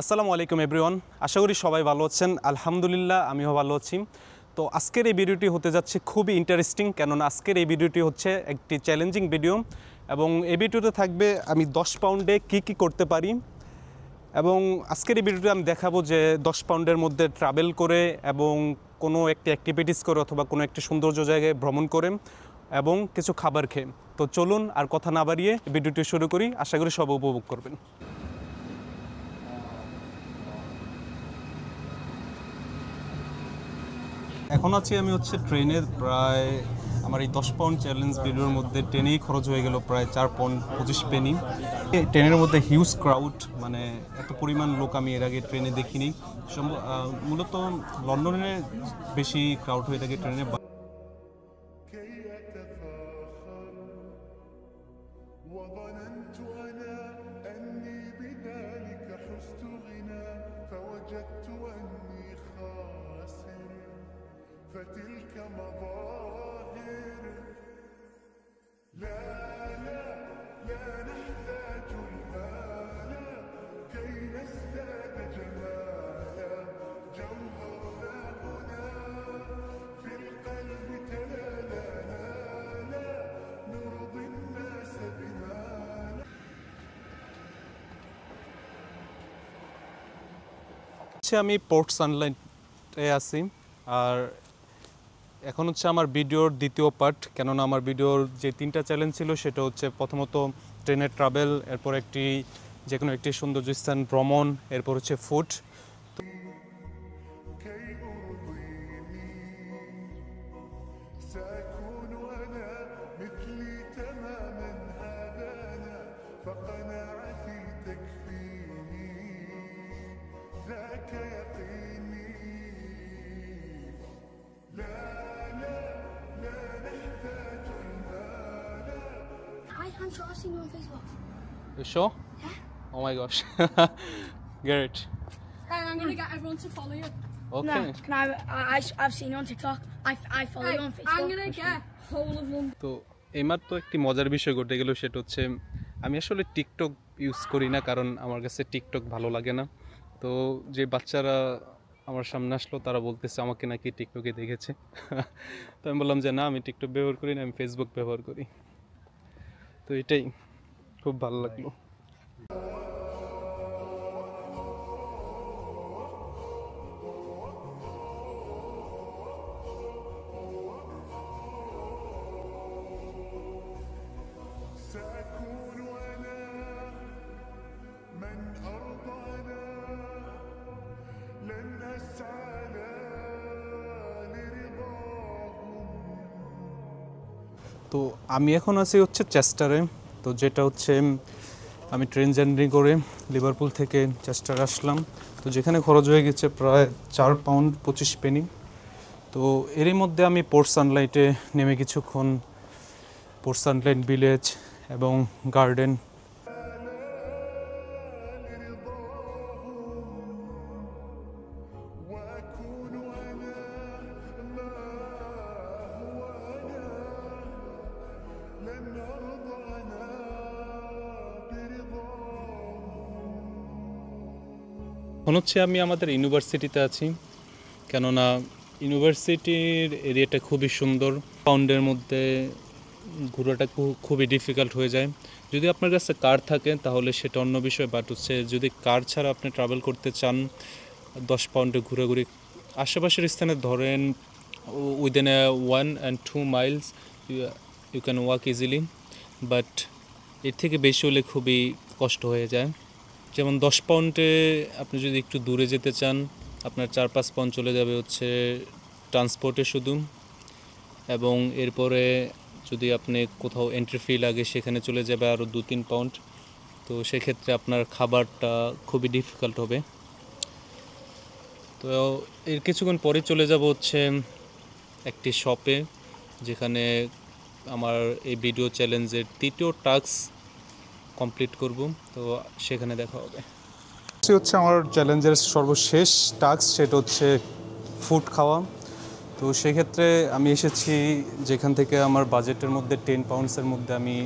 আসসালামু আলাইকুম এভরিওয়ান, আশা করি সবাই ভালো আছেন। আলহামদুলিল্লাহ আমিও ভালো আছি। তো আজকের এই ভিডিওটি হতে যাচ্ছে খুবই ইন্টারেস্টিং, কেননা আজকের এই ভিডিওটি হচ্ছে একটি চ্যালেঞ্জিং ভিডিও এবং এই ভিডিওতে থাকবে আমি 10 পাউন্ডে কি করতে পারি। এবং আজকের এই ভিডিওতে আমি দেখাবো যে 10 পাউন্ডের মধ্যে ট্রাভেল করে এবং কোনো একটি অ্যাক্টিভিটিস করে অথবা কোনো একটি সৌন্দর্য জায়গায় ভ্রমণ করে এবং কিছু খাবার খেয়ে। তো চলুন আর কথা না বাড়িয়ে ভিডিওটি শুরু করি, আশা করি সব উপভোগ করবেন। এখন আছি আমি ট্রেনের প্রায় আমার এই 10 পাউন্ড চ্যালেঞ্জ ভিডিওর মধ্যে ট্রেনেই খরচ হয়ে গেল প্রায় 4 পাউন্ড 25 পেনি। ট্রেনের মধ্যে হিউজ ক্রাউড, মানে এত পরিমাণ লোক আমি এর আগে ট্রেনে দেখিনি। মূলত লন্ডনে বেশি ক্রাউড হয়ে থাকে ট্রেনে। فتلك مظاهر لا لا لا نحتاج المال كي نزداد جمالا جوهرنا هنا في القلب تلالا لا نرضي الناس بما আমি পোর্ট সানলাইটে আছি আর এখন আমার ভিডিওর দ্বিতীয় পার্ট, কেননা আমার ভিডিওর যে 3টা চ্যালেঞ্জ ছিল সেটা হচ্ছে প্রথমত ট্রেনের ট্রাভেল, এরপর যে কোনো একটি সৌন্দর্য স্থান ভ্রমণ, এরপর হচ্ছে food. I'm sure I've seen you on Facebook. You sure? Yeah. Oh my gosh. Great. Right, I'm gonna get everyone to follow you. Okay. No, can I've seen you on TikTok. I follow you on Facebook. I'm gonna get whole of London. তো এইমাত্র একটি মজার বিষয় ঘটে গেল, সেটা হচ্ছে আমি আসলে টিকটক ইউজ করি না, কারণ আমার কাছে টিকটক ভালো লাগে না। তো যে বাচ্চারা আমার সামনে আসলো তারা বলতেছে আমাকে নাকি টিকটকে দেখেছে। তো আমি বললাম যে না, আমি টিকটক ব্যবহার করি না, আমি ফেসবুক ব্যবহার করি। তো এটাই খুব ভালো লাগলো। سأكون أنا من أرضانا لن أسعى لرضاهم। তো আমি এখন আছি চেস্টারে। তো যেটা আমি ট্রেন জার্নি করে লিভারপুল থেকে চেস্টার আসলাম, তো যেখানে খরচ হয়ে গেছে প্রায় 4 পাউন্ড 25 পেনি। তো এরই মধ্যে আমি পোর্ট সানলাইটে নেমে কিছুক্ষণ পোর্ট সানলাইট ভিলেজ এবং গার্ডেন এখন আমি আমাদের ইউনিভার্সিটিতে আছি, কেননা ইউনিভার্সিটির এরিয়াটা খুবই সুন্দর। পাউন্ডের মধ্যে ঘোরাটা খুবই ডিফিকাল্ট হয়ে যায়। যদি আপনার কাছে কার থাকে তাহলে সেটা অন্য বিষয়, বাট যদি কার ছাড়া আপনি ট্রাভেল করতে চান 10 পাউন্ডে ঘোরাঘুরি আশেপাশের স্থানে ধরেন within 1 and 2 miles you can walk easily, but এর থেকে বেশি হলে খুবই কষ্ট হয়ে যায়। যেমন 10 পাউন্ডে আপনি যদি একটু দূরে যেতে চান আপনার 4-5 পাউন্ড চলে যাবে ট্রান্সপোর্টে শুধু, এবং এরপরে যদি আপনি কোথাও এন্ট্রি ফি লাগে সেখানে চলে যাবে আরও 2-3 পাউন্ড। তো সেক্ষেত্রে আপনার খাবারটা খুবই ডিফিকাল্ট হবে। তো এর কিছুক্ষণ পরে চলে যাব একটি শপে, যেখানে আমার এই ভিডিও চ্যালেঞ্জের 3টো টাস্ক কমপ্লিট করব। তো সেখানে দেখা হবে। আমার চ্যালেঞ্জের সর্বশেষ টাস্ক, সেটা ফুড খাওয়া। তো সেক্ষেত্রে আমি এসেছি যেখান থেকে আমার বাজেটের মধ্যে 10 পাউন্ডসের মধ্যে আমি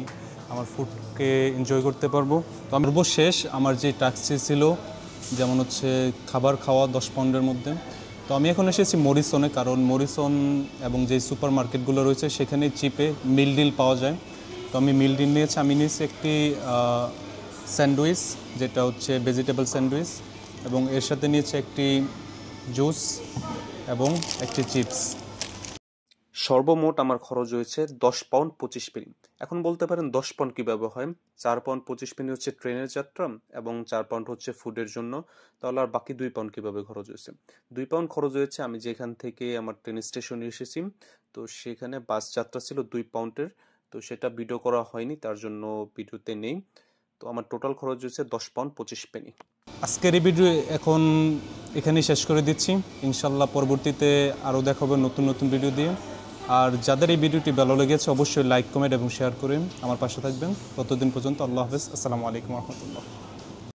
আমার ফুডকে এনজয় করতে পারবো। তো সর্বশেষ আমার যে টাস্কটি ছিল যেমন হচ্ছে খাবার খাওয়া 10 পাউন্ডের মধ্যে। তো আমি এখন এসেছি মরিসনে, কারণ মরিসন এবং যে সুপার মার্কেটগুলো রয়েছে সেখানে চিপে মিল ডিল পাওয়া যায়। তো আমি মিল ডিল নিয়েছি। আমি নিয়েছি একটি স্যান্ডউইচ, যেটা হচ্ছে ভেজিটেবল স্যান্ডউইচ, এবং এর সাথে নিয়েছি একটি জুস এবং একটি চিপস। সর্বমোট আমার খরচ হয়েছে 10 পাউন্ড 25 পেনি। এখন বলতে পারেন 10 পাউন্ড কীভাবে হয়? 4 পাউন্ড 25 পেনি হচ্ছে ট্রেনের যাত্রা এবং 4 পাউন্ড হচ্ছে ফুডের জন্য। তাহলে আর বাকি 2 পাউন্ড কীভাবে খরচ হয়েছে? 2 পাউন্ড খরচ হয়েছে আমি যেখান থেকে আমার ট্রেন স্টেশনে এসেছি, তো সেখানে বাস যাত্রা ছিল 2 পাউন্ডের। তো সেটা ভিডিও করা হয়নি, তার জন্য ভিডিওতে নেই। তো আমার টোটাল খরচ হয়েছে 10 পাউন্ড 25 পেনি। আজকের এই ভিডিও এখন এখানেই শেষ করে দিচ্ছি। ইনশাল্লাহ পরবর্তীতে আরও দেখাবো নতুন নতুন ভিডিও দিয়ে। আর যাদের এই ভিডিওটি ভালো লেগেছে অবশ্যই লাইক, কমেন্ট এবং শেয়ার করে আমার পাশে থাকবেন। ততদিন পর্যন্ত আল্লাহ হাফেজ। আসসালামু আলাইকুম রহমতুল্লাহ।